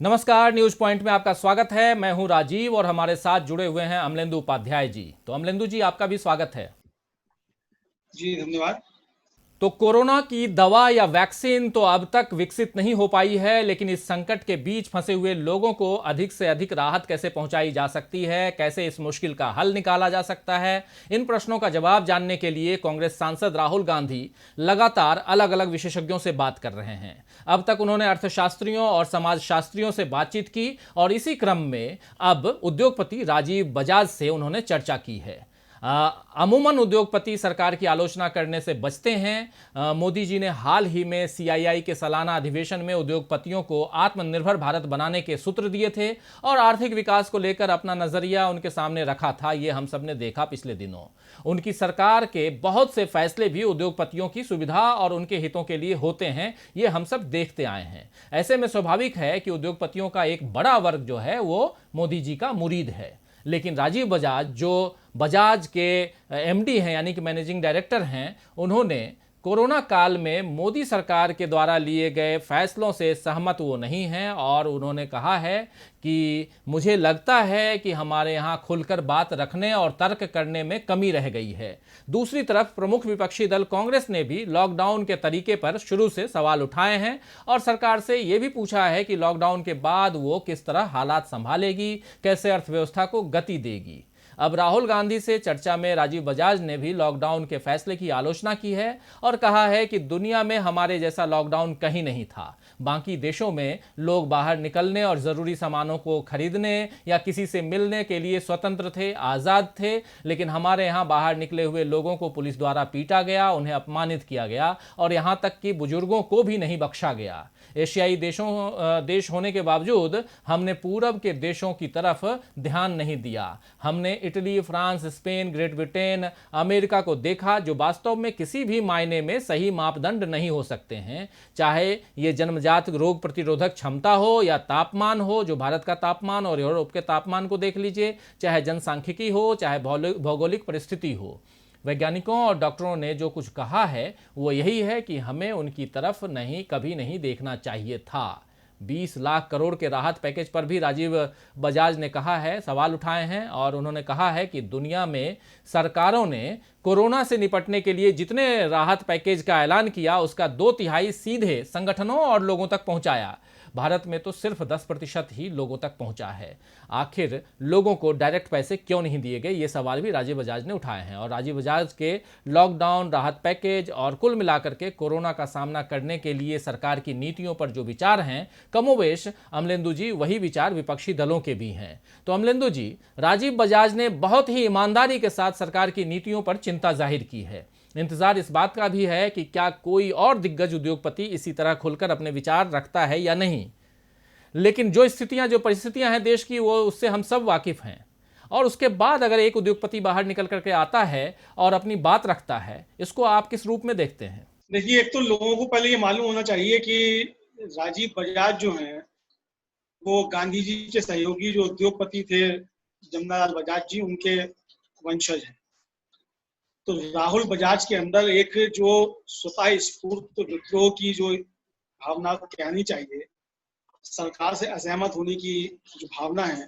नमस्कार, news point में आपका स्वागत है। मैं हूं राजीव और हमारे साथ जुड़े हुए हैं अमलेंदु उपाध्याय जी। तो अमलेंदु जी, आपका भी स्वागत है। जी धन्यवाद। तो कोरोना की दवा या वैक्सीन तो अब तक विकसित नहीं हो पाई है, लेकिन इस संकट के बीच फंसे हुए लोगों को अधिक से अधिक राहत कैसे पहुंचाई जा सकती है, कैसे इस मुश्किल का हल निकाला जा सकता है, इन प्रश्नों का जवाब जानने के लिए कांग्रेस सांसद राहुल गांधी लगातार अलग अलग विशेषज्ञों से बात कर रहे हैं। अब तक उन्होंने अर्थशास्त्रियों और समाजशास्त्रियों से बातचीत की और इसी क्रम में अब उद्योगपति राजीव बजाज से उन्होंने चर्चा की है। अमूमन उद्योगपति सरकार की आलोचना करने से बचते हैं। मोदी जी ने हाल ही में सीआईआई के सालाना अधिवेशन में उद्योगपतियों को आत्मनिर्भर भारत बनाने के सूत्र दिए थे और आर्थिक विकास को लेकर अपना नजरिया उनके सामने रखा था। ये हम सब ने देखा पिछले दिनों। उनकी सरकार के बहुत से फैसले भी उद्योगपतियों की सुविधा और उनके हितों के लिए होते हैं, ये हम सब देखते आए हैं। ऐसे में स्वाभाविक है कि उद्योगपतियों का एक बड़ा वर्ग जो है वो मोदी जी का मुरीद है। लेकिन राजीव बजाज, जो बजाज के एमडी हैं यानी कि मैनेजिंग डायरेक्टर हैं, उन्होंने कोरोना काल में मोदी सरकार के द्वारा लिए गए फैसलों से सहमत वो नहीं हैं और उन्होंने कहा है कि मुझे लगता है कि हमारे यहाँ खुलकर बात रखने और तर्क करने में कमी रह गई है। दूसरी तरफ प्रमुख विपक्षी दल कांग्रेस ने भी लॉकडाउन के तरीके पर शुरू से सवाल उठाए हैं और सरकार से ये भी पूछा है कि लॉकडाउन के बाद वो किस तरह हालात संभालेगी, कैसे अर्थव्यवस्था को गति देगी। अब राहुल गांधी से चर्चा में राजीव बजाज ने भी लॉकडाउन के फैसले की आलोचना की है और कहा है कि दुनिया में हमारे जैसा लॉकडाउन कहीं नहीं था। बाकी देशों में लोग बाहर निकलने और जरूरी सामानों को खरीदने या किसी से मिलने के लिए स्वतंत्र थे, आजाद थे, लेकिन हमारे यहाँ बाहर निकले हुए लोगों को पुलिस द्वारा पीटा गया, उन्हें अपमानित किया गया और यहाँ तक कि बुजुर्गों को भी नहीं बख्शा गया। एशियाई देश होने के बावजूद हमने पूरब के देशों की तरफ ध्यान नहीं दिया। हमने Italy, France, Spain, great Britain, America को देखा, जो वास्तव में किसी भी मायने में सही मापदंड नहीं हो सकते हैं। चाहे ये जन्मजात रोग प्रतिरोधक क्षमता हो या तापमान हो, जो भारत का तापमान और यूरोप के तापमान को देख लीजिए, चाहे जनसांख्यिकी हो, चाहे भौगोलिक परिस्थिति हो। वैज्ञानिकों और डॉक्टरों ने जो कुछ कहा है वो यही है कि हमें उनकी तरफ कभी नहीं देखना चाहिए था। 20 लाख करोड़ के राहत पैकेज पर भी राजीव बजाज ने कहा है, सवाल उठाए हैं और उन्होंने कहा है कि दुनिया में सरकारों ने कोरोना से निपटने के लिए जितने राहत पैकेज का ऐलान किया उसका 2/3 सीधे संगठनों और लोगों तक पहुंचाया। भारत में तो सिर्फ 10% ही लोगों तक पहुंचा है। आखिर लोगों को डायरेक्ट पैसे क्यों नहीं दिए गए, ये सवाल भी राजीव बजाज ने उठाए हैं। और राजीव बजाज के लॉकडाउन, राहत पैकेज और कुल मिलाकर के कोरोना का सामना करने के लिए सरकार की नीतियों पर जो विचार हैं, कमोवेश अमलेंदु जी वही विचार विपक्षी दलों के भी हैं। तो अमलेंदु जी, राजीव बजाज ने बहुत ही ईमानदारी के साथ सरकार की नीतियों पर चिंता जाहिर की है। इंतजार इस बात का भी है कि क्या कोई और दिग्गज उद्योगपति इसी तरह खुलकर अपने विचार रखता है या नहीं। लेकिन जो स्थितियां, जो परिस्थितियां हैं देश की, वो उससे हम सब वाकिफ हैं। और उसके बाद अगर एक उद्योगपति बाहर निकल करके आता है और अपनी बात रखता है, इसको आप किस रूप में देखते हैं? देखिए, एक तो लोगों को पहले ये मालूम होना चाहिए कि राजीव बजाज जो हैं वो गांधी जी के सहयोगी जो उद्योगपति थे जमनालाल बजाज जी, उनके वंशज हैं। तो राहुल बजाज के अंदर एक जो स्वतः स्फूर्त विद्रोह की जो भावना कहनी चाहिए, सरकार से असहमत होने की जो भावना है,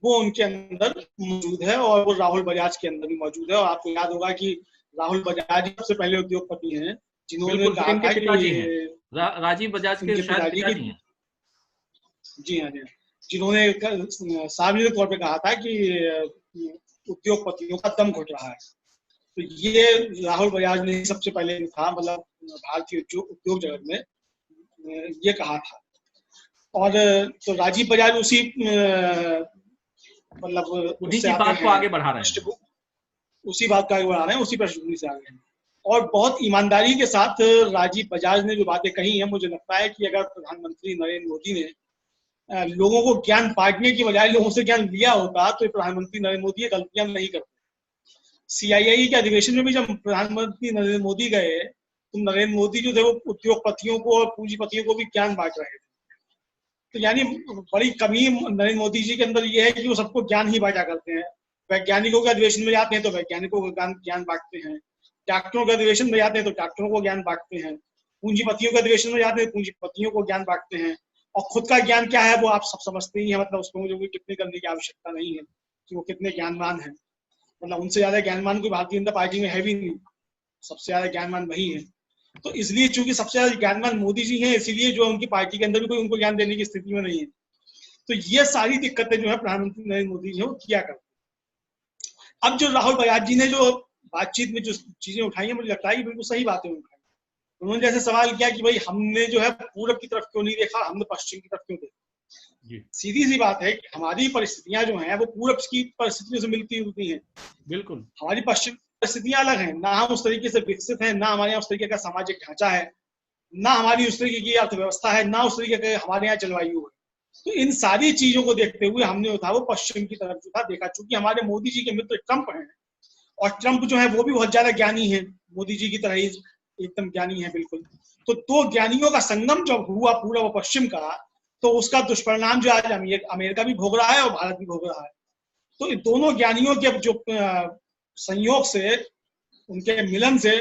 वो उनके अंदर मौजूद है और वो राहुल बजाज के अंदर भी मौजूद है। और आपको याद होगा कि राहुल बजाज सबसे पहले उद्योगपति हैं जिन्होंने कहा था कि राजीव बजाज के पिताजी की, जी हाँ, जिन्होंने सार्वजनिक तौर पे कहा था कि उद्योगपतियों का दम घुट रहा है। तो ये राहुल बजाज ने सबसे पहले था, मतलब भारतीय उद्योग जगत में ये कहा था। और तो राजीव बजाज उसी मतलब उसी बात को आगे बढ़ा रहे हैं, उसी बात को आगे बढ़ा रहे हैं, उसी पृष्ठभूमि से आगे हैं। और बहुत ईमानदारी के साथ राजीव बजाज ने जो बातें कही हैं, मुझे लगता है कि अगर प्रधानमंत्री नरेंद्र मोदी ने लोगों को ज्ञान बांटने की बजाय लोगों से ज्ञान लिया होता तो प्रधानमंत्री नरेंद्र मोदी ये गलतियां नहीं करते। सीआईआई के अधिवेशन में भी जब प्रधानमंत्री नरेंद्र मोदी गए तो नरेंद्र मोदी जो थे वो उद्योगपतियों को और पूंजीपतियों को भी ज्ञान बांट रहे थे। तो यानी बड़ी कमी नरेंद्र मोदी जी के अंदर ये है कि वो सबको ज्ञान ही बांटा करते हैं। वैज्ञानिकों के अधिवेशन में जाते हैं तो वैज्ञानिकों को ज्ञान बांटते हैं, डॉक्टरों के अधिवेशन में जाते हैं तो डॉक्टरों को ज्ञान बांटते हैं, पूंजीपतियों के अधिवेशन में जाते हैं पूंजीपतियों को ज्ञान बांटते हैं। और खुद का ज्ञान क्या है वो आप सब समझते ही हैं, मतलब उसको मुझे कोई टिप्पणी करने की आवश्यकता नहीं है कि वो कितने ज्ञानवान हैं। मतलब उनसे ज्यादा ज्ञानवान कोई भारतीय जनता पार्टी में है भी नहीं, सबसे ज्यादा ज्ञानवान वही है। तो इसलिए चूंकि सबसे ज्यादा ज्ञानवान मोदी जी हैं, इसीलिए जो उनकी पार्टी के अंदर भी कोई उनको ज्ञान देने की स्थिति में नहीं है। तो ये सारी दिक्कतें जो है प्रधानमंत्री नरेंद्र मोदी जी वो किया करते। अब जो राहुल बजाज जी ने जो बातचीत में जो चीजें उठाई हैं, मुझे लगता है कि बिल्कुल सही बातें उठाई। उन्होंने जैसे सवाल किया कि भाई हमने जो है पूरब की तरफ क्यों नहीं देखा, हमने पश्चिम की तरफ क्यों देखा। सीधी सी बात है कि हमारी परिस्थितियां जो हैं वो पूरब की परिस्थितियों से मिलती जुलती हैं। बिल्कुल हमारी पश्चिम परिस्थितियां अलग हैं, ना हम उस तरीके से विकसित हैं, ना हमारे यहाँ उस तरीके का सामाजिक ढांचा है, ना हमारी उस तरीके की अर्थव्यवस्था है, ना उस तरीके का हमारे यहाँ जलवायु है। तो इन सारी चीजों को देखते हुए हमने जो था वो पश्चिम की तरफ जो था देखा। चूंकि हमारे मोदी जी के मित्र ट्रंप हैं, और ट्रंप जो है वो भी बहुत ज्यादा ज्ञानी है, मोदी जी की तरह ही एकदम ज्ञानी है बिल्कुल। तो दो ज्ञानियों का संगम जब हुआ पूर्व और पश्चिम का, तो उसका दुष्परिणाम जो आज अमेरिका भी भोग रहा है और भारत भी भोग रहा है। तो इन दोनों ज्ञानियों के जो संयोग से, उनके मिलन से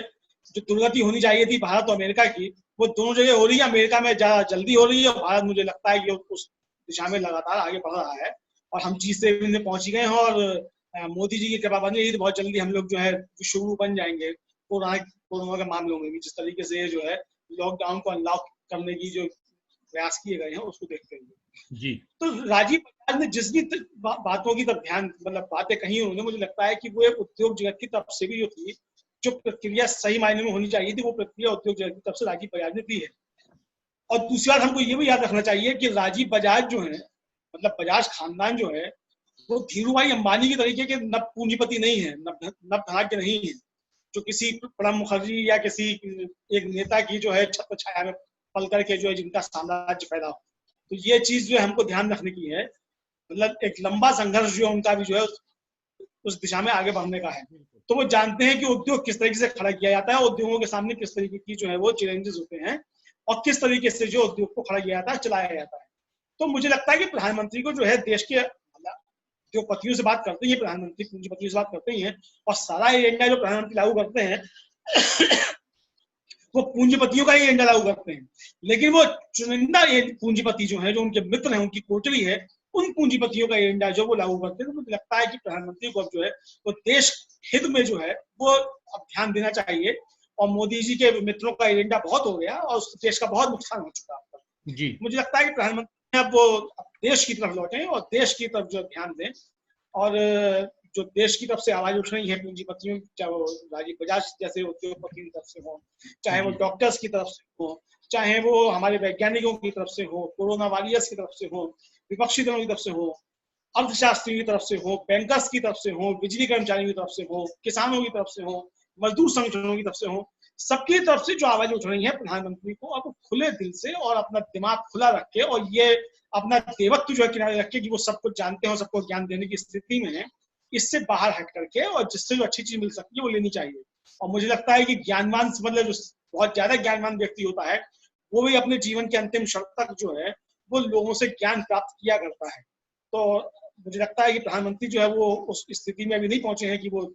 जो दुर्गति होनी चाहिए थी भारत और अमेरिका की, वो दोनों जगह हो रही है। अमेरिका में ज्यादा जल्दी हो रही है और भारत मुझे लगता है कि उस दिशा में लगातार आगे बढ़ रहा है और हम चीज से पहुंच गए हैं। और मोदी जी की कृपा बन रही है तो बहुत जल्दी हम लोग जो है विश्व बन जाएंगे कोरोना के मामलों में भी। जिस तरीके से जो है लॉकडाउन को अनलॉक करने की जो प्रयास किए गए हैं उसको देखते हुए जी। तो राजीव बजाज ने जिस भी बातों की तरफ ध्यान, मतलब बातें कही उन्होंने, मुझे लगता है कि वो एक उद्योग जगत की तरफ से भी जो थी, जो प्रक्रिया सही मायने में होनी चाहिए थी, वो प्रक्रिया उद्योग जगत की तरफ से राजीव बजाज ने दी है। और दूसरी बात हमको ये भी याद रखना चाहिए कि राजीव बजाज जो है, मतलब बजाज खानदान जो है, वो धीरूभाई अंबानी की तरीके के नव पूंजीपति नहीं है, नव धनाढ्य नहीं है, जो किसी प्रणब मुखर्जी या किसी एक नेता की जो है छत्र छाया में पल करके जो है जिनका साम्राज्य पैदा हो। तो ये चीज जो है हमको ध्यान रखने की है। मतलब एक लंबा संघर्ष जो उनका भी जो है उस दिशा में आगे बढ़ने का है। तो वो जानते हैं कि उद्योग किस तरीके से खड़ा किया जाता है, उद्योगों के सामने किस तरीके की जो है वो चैलेंजेस होते हैं और किस तरीके से जो उद्योग को खड़ा किया जाता है, चलाया जाता है। तो मुझे लगता है कि प्रधानमंत्री को जो है देश के उद्योगपतियों से बात करते हैं, प्रधानमंत्री पूंजीपतियों से बात करते ही हैं, और सारा एजेंडा जो प्रधानमंत्री लागू करते हैं वो पूंजीपतियों का ही एजेंडा लागू करते हैं। लेकिन वो चुनिंदा पूंजीपति जो है, जो उनके मित्र हैं, उनकी कोटली है, उन पूंजीपतियों का एजेंडा जो वो लागू करते हैं। तो मुझे लगता है कि प्रधानमंत्री को अब जो है वो देश हित में जो है वो अब ध्यान देना चाहिए। और मोदी जी के मित्रों का एजेंडा बहुत हो गया और उस देश का बहुत नुकसान हो चुका है जी। मुझे लगता है कि प्रधानमंत्री अब वो देश की तरफ लौटे और देश की तरफ जो ध्यान दें, और जो देश की तरफ से आवाज उठ रही है पूंजीपतियों, चाहे वो राजीव बजाज जैसे उद्योगपतियों की तरफ से हो, चाहे वो डॉक्टर्स की तरफ से हो, चाहे वो हमारे वैज्ञानिकों की तरफ से हो, कोरोना वॉरियर्स की तरफ से हो, विपक्षी दलों की तरफ से हो, अर्थशास्त्रियों की तरफ से हो, बैंकर्स की तरफ से हो, बिजली कर्मचारियों की तरफ से हो, किसानों की तरफ से हो, मजदूर संगठनों की तरफ से हो, सबकी तरफ से जो आवाज उठ रही है प्रधानमंत्री को अब खुले दिल से और अपना दिमाग खुला रख के, और ये अपना देवत्व जो है किनारे रख के कि वो सब कुछ जानते हैं, सबको ज्ञान देने की स्थिति में है, इससे बाहर हट करके और जिससे जो अच्छी चीज मिल सकती है वो लेनी चाहिए। और मुझे लगता है कि ज्ञानवान, मतलब जो बहुत ज्यादा ज्ञानवान व्यक्ति होता है, वो भी अपने जीवन के अंतिम क्षण तक जो है वो लोगों से ज्ञान प्राप्त किया करता है। तो मुझे लगता है कि प्रधानमंत्री जो है वो उस स्थिति में अभी नहीं पहुंचे हैं कि वो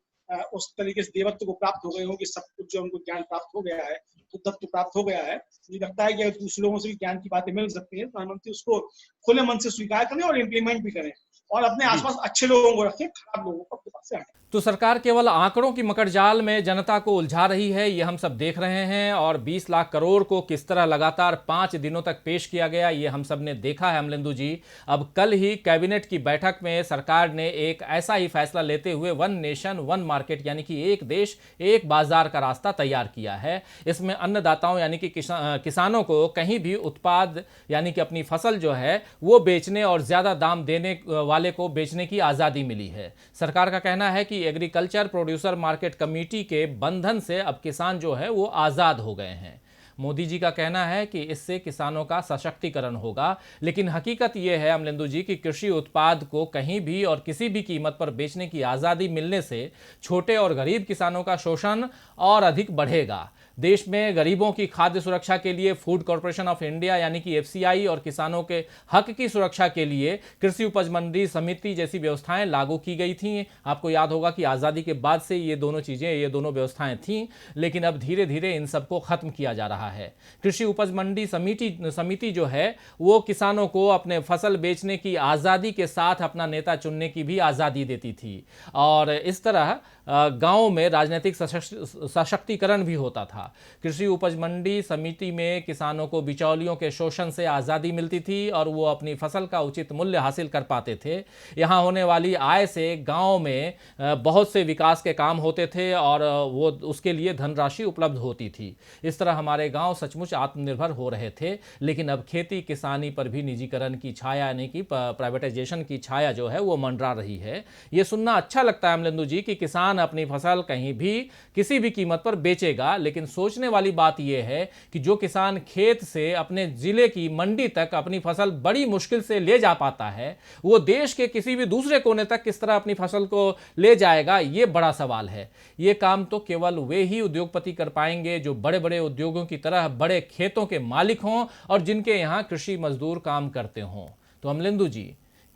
उस तरीके से देवत्व को प्राप्त हो गए हो कि सब कुछ जो उनको ज्ञान प्राप्त हो गया है, तत्व प्राप्त हो गया है। मुझे लगता है कि अगर दूसरे लोगों से भी ज्ञान की बातें मिल सकती है, प्रधानमंत्री उसको खुले मन से स्वीकार करें और इम्प्लीमेंट भी करें, और अपने आसपास अच्छे लोगों को रखें, खराब लोगों को अपने पास से हटाएं। तो सरकार केवल आंकड़ों की मकड़जाल में जनता को उलझा रही है, ये हम सब देख रहे हैं। और 20 लाख करोड़ को किस तरह लगातार 5 दिनों तक पेश किया गया, ये हम सब ने देखा है अमलेंदु जी। अब कल ही कैबिनेट की बैठक में सरकार ने एक ऐसा ही फैसला लेते हुए वन नेशन वन मार्केट यानी कि एक देश एक बाजार का रास्ता तैयार किया है। इसमें अन्नदाताओं यानी कि किसानों को कहीं भी उत्पाद यानी कि अपनी फसल जो है वो बेचने और ज्यादा दाम देने वाले को बेचने की आजादी मिली है। सरकार का कहना है कि एग्रीकल्चर प्रोड्यूसर मार्केट कमेटी के बंधन से अब किसान जो है वो आजाद हो गए हैं। मोदी जी का कहना है कि इससे किसानों का सशक्तिकरण होगा, लेकिन हकीकत यह है अमलेंदु जी कि कृषि उत्पाद को कहीं भी और किसी भी कीमत पर बेचने की आज़ादी मिलने से छोटे और गरीब किसानों का शोषण और अधिक बढ़ेगा। देश में गरीबों की खाद्य सुरक्षा के लिए फूड कॉरपोरेशन ऑफ इंडिया यानी कि एफसीआई और किसानों के हक की सुरक्षा के लिए कृषि उपज मंडी समिति जैसी व्यवस्थाएं लागू की गई थी। आपको याद होगा कि आज़ादी के बाद से ये दोनों व्यवस्थाएं थीं, लेकिन अब धीरे धीरे इन सबको खत्म किया जा रहा है। कृषि उपज मंडी समिति जो है वो किसानों को अपने फसल बेचने की आज़ादी के साथ अपना नेता चुनने की भी आज़ादी देती थी, और इस तरह गांव में राजनीतिक सशक्तिकरण भी होता था। कृषि उपज मंडी समिति में किसानों को बिचौलियों के शोषण से आज़ादी मिलती थी और वो अपनी फसल का उचित मूल्य हासिल कर पाते थे। यहाँ होने वाली आय से गांव में बहुत से विकास के काम होते थे और वो उसके लिए धनराशि उपलब्ध होती थी। इस तरह हमारे गांव सचमुच आत्मनिर्भर हो रहे थे। लेकिन अब खेती किसानी पर भी निजीकरण की छाया यानी कि प्राइवेटाइजेशन की छाया जो है वो मंडरा रही है। ये सुनना अच्छा लगता है अमलेंदु जी कि किसान अपनी फसल कहीं भी किसी भी कीमत पर बेचेगा, लेकिन सोचने वाली बात यह है कि जो किसान खेत से अपने जिले की मंडी तक अपनी फसल बड़ी मुश्किल से ले जा पाता है, वो देश के किसी भी दूसरे कोने तक किस तरह अपनी फसल को ले जाएगा, ये बड़ा सवाल है। ये काम तो केवल वे ही उद्योगपति कर पाएंगे जो बड़े बड़े उद्योगों की तरह बड़े खेतों के मालिक हों और जिनके यहाँ कृषि मजदूर काम करते हों। तो अमलेंदु जी,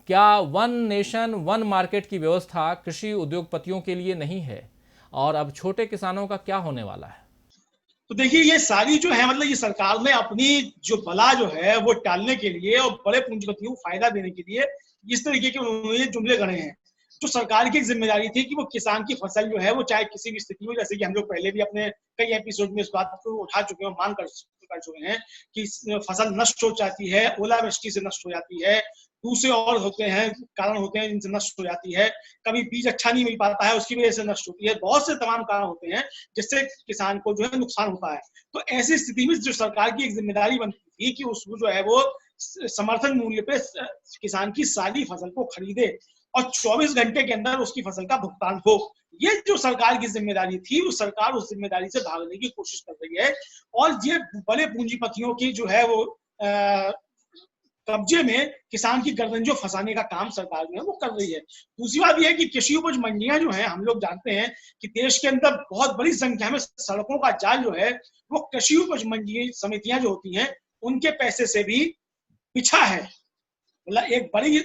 क्या वन नेशन वन मार्केट की व्यवस्था कृषि उद्योगपतियों के लिए नहीं है, और अब छोटे किसानों का क्या होने वाला है? तो देखिए, ये सारी जो है मतलब ये सरकार ने अपनी जो बला जो है वो टालने के लिए और बड़े पूंजीपतियों को फायदा देने के लिए इस तरीके के उन्होंने जुमले गढ़े हैं। जो सरकार की जिम्मेदारी थी कि वो किसान की फसल जो है वो चाहे किसी भी स्थिति में, जैसे कि हम लोग पहले भी अपने कई एपिसोड में इस बात को उठा चुके हैं, मान कर चुके हैं कि फसल नष्ट हो जाती है, ओलावृष्टि से नष्ट हो जाती है, दूसरे और होते हैं कारण होते हैं जिनसे नष्ट हो जाती है, कभी बीज अच्छा नहीं मिल पाता है उसकी वजह से नष्ट होती है, बहुत से तमाम कारण होते हैं जिससे किसान को जो है नुकसान होता है। तो ऐसी स्थिति में जो सरकार की एक जिम्मेदारी बनती थी कि उसको जो है वो समर्थन मूल्य पे किसान की सारी फसल को खरीदे और 24 घंटे के अंदर उसकी फसल का भुगतान हो। ये जो सरकार की जिम्मेदारी थी, वो सरकार उस जिम्मेदारी से भागने की कोशिश कर रही है और ये बड़े पूंजीपतियों की जो है वो कब्जे में किसान की गर्दन जो फंसाने का काम सरकार जो है वो कर रही है। दूसरी बात यह है कि कृषि उपज मंडियां जो है, हम लोग जानते हैं कि देश के अंदर बहुत बड़ी संख्या में सड़कों का जाल जो है वो कृषि उपज मंडी समितियां जो होती हैं उनके पैसे से भी बिछा है। मतलब एक बड़ी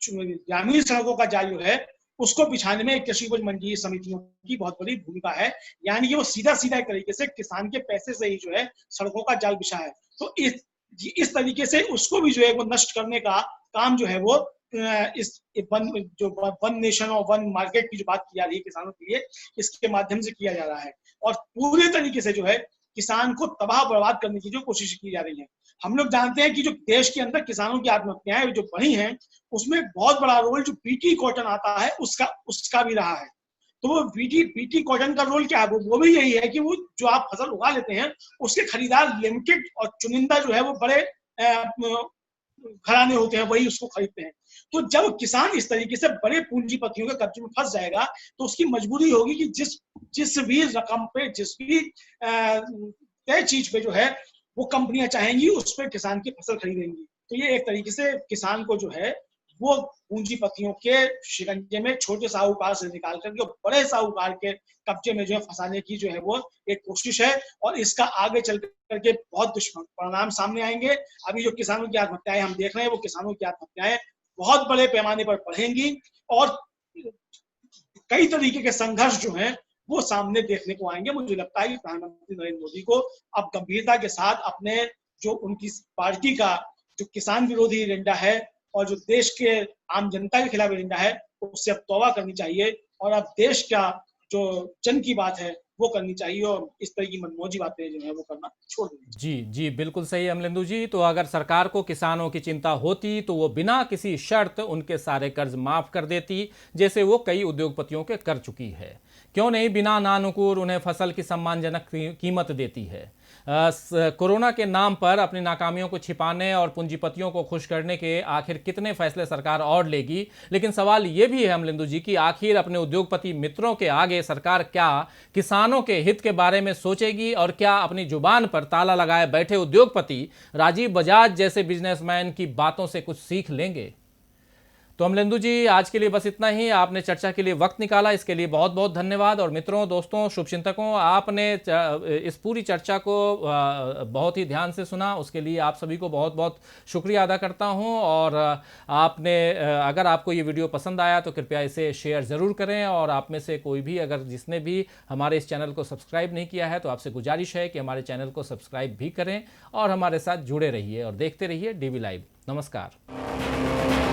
ग्रामीण सड़कों का जाल जो है उसको बिछाने में कृषि उपज मंडी समितियों की बहुत बड़ी भूमिका है। यानी कि वो सीधा सीधा एक तरीके से किसान के पैसे से ही जो है सड़कों का जाल बिछा है। तो इस तरीके से उसको भी जो है वो नष्ट करने का काम जो है वो इस वन नेशन और वन मार्केट की जो बात की जा रही है किसानों के लिए, इसके माध्यम से किया जा रहा है और पूरे तरीके से जो है किसान को तबाह बर्बाद करने की जो कोशिश की जा रही है। हम लोग जानते हैं कि जो देश के अंदर किसानों की आत्महत्याएं जो बढ़ी हैं उसमें बहुत बड़ा रोल जो बीटी कॉटन आता है उसका भी रहा है। तो वो बीटी कॉटन का रोल क्या है, वो भी यही है कि वो जो आप फसल उगा लेते हैं उसके खरीदार लिमिटेड और चुनिंदा जो है वो बड़े घराने होते हैं, वही उसको खरीदते हैं। तो जब किसान इस तरीके से बड़े पूंजीपतियों के कब्जे में फंस जाएगा तो उसकी मजबूरी होगी कि जिस भी रकम पे, जिस भी तय चीज पे जो है वो कंपनियां चाहेंगी उस पर किसान की फसल खरीदेंगी। तो ये एक तरीके से किसान को जो है वो पूंजीपतियों के शिकंजे में छोटे साहूकार से निकाल करके बड़े साहूकार के कब्जे में जो है फंसाने की जो है वो एक कोशिश है और इसका आगे चल करके बहुत दुष्परिणाम सामने आएंगे। अभी जो किसानों की आत्महत्याएं हम देख रहे हैं वो किसानों की आत्महत्याएं बहुत बड़े पैमाने पर बढ़ेंगी और कई तरीके के संघर्ष जो हैं वो सामने देखने को आएंगे। मुझे लगता है कि प्रधानमंत्री नरेंद्र मोदी को अब गंभीरता के साथ अपने जो उनकी पार्टी का जो किसान विरोधी एजेंडा है और जो देश के आम जनता के खिलाफ एजेंडा है उससे अब तौबा करनी चाहिए और अब देश का जो जन की बात है वो करनी चाहिए और इस तरह की मनमौजी बातें जो है वो करना छोड़ देनी चाहिए। जी बिल्कुल सही अमलेंदु जी। तो अगर सरकार को किसानों की चिंता होती तो वो बिना किसी शर्त उनके सारे कर्ज माफ कर देती, जैसे वो कई उद्योगपतियों के कर चुकी है। क्यों नहीं बिना नानुकूल उन्हें फसल की सम्मानजनक कीमत देती है। कोरोना के नाम पर अपनी नाकामियों को छिपाने और पूंजीपतियों को खुश करने के आखिर कितने फैसले सरकार और लेगी। लेकिन सवाल ये भी है अमलेंदु जी कि आखिर अपने उद्योगपति मित्रों के आगे सरकार क्या किसानों के हित के बारे में सोचेगी और क्या अपनी जुबान पर ताला लगाए बैठे उद्योगपति राजीव बजाज जैसे बिजनेसमैन की बातों से कुछ सीख लेंगे। तो अमलेंदु जी, आज के लिए बस इतना ही। आपने चर्चा के लिए वक्त निकाला, इसके लिए बहुत बहुत धन्यवाद। और मित्रों, दोस्तों, शुभचिंतकों, आपने इस पूरी चर्चा को बहुत ही ध्यान से सुना, उसके लिए आप सभी को बहुत बहुत शुक्रिया अदा करता हूं। और आपने अगर आपको ये वीडियो पसंद आया तो कृपया इसे शेयर ज़रूर करें। और आप में से कोई भी अगर जिसने भी हमारे इस चैनल को सब्सक्राइब नहीं किया है तो आपसे गुजारिश है कि हमारे चैनल को सब्सक्राइब भी करें और हमारे साथ जुड़े रहिए और देखते रहिए DV लाइव। नमस्कार।